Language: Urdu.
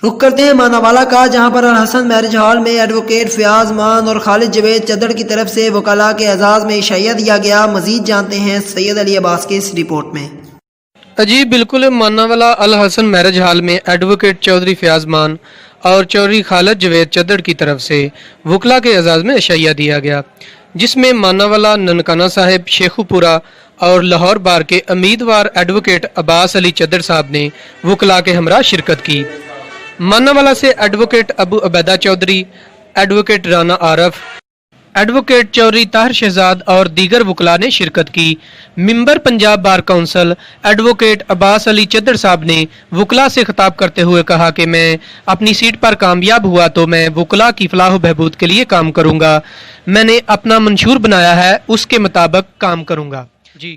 رخ کرتے ہیں ماناوالا کا، جہاں پر الحسن میرج ہال میں ایڈوکیٹ فیاض مان اور خالد جوید چدر کی طرف سے وکلاء کے اعزاز میں عشائیہ دیا گیا۔ مزید جانتے ہیں سید علی عباس کی اس رپورٹ میں۔ جی بالکل، ماناوالا الحسن میرج ہال میں ایڈوکیٹ چودھری فیاض مان اور چودھری خالد جوید چدر کی طرف سے وکلاء کے اعزاز میں عشائیہ دیا گیا، جس میں ماناوالا ننکانہ صاحب، شیخو پورہ اور لاہور بار کے امیدوار ایڈوکیٹ عباس علی چدر صاحب نے وکلاء کے ہمراہ شرکت کی۔ ماناوالا سے ایڈوکیٹ ابو عبیدہ چودھری، ایڈوکیٹ رانا عارف، ایڈوکیٹ چودھری طاہر شہزاد اور دیگر وکلاء نے شرکت کی۔ ممبر پنجاب بار کونسل ایڈوکیٹ عباس علی چدر صاحب نے وکلاء سے خطاب کرتے ہوئے کہا کہ میں اپنی سیٹ پر کامیاب ہوا تو میں وکلاء کی فلاح و بہبود کے لیے کام کروں گا۔ میں نے اپنا منشور بنایا ہے، اس کے مطابق کام کروں گا۔ جی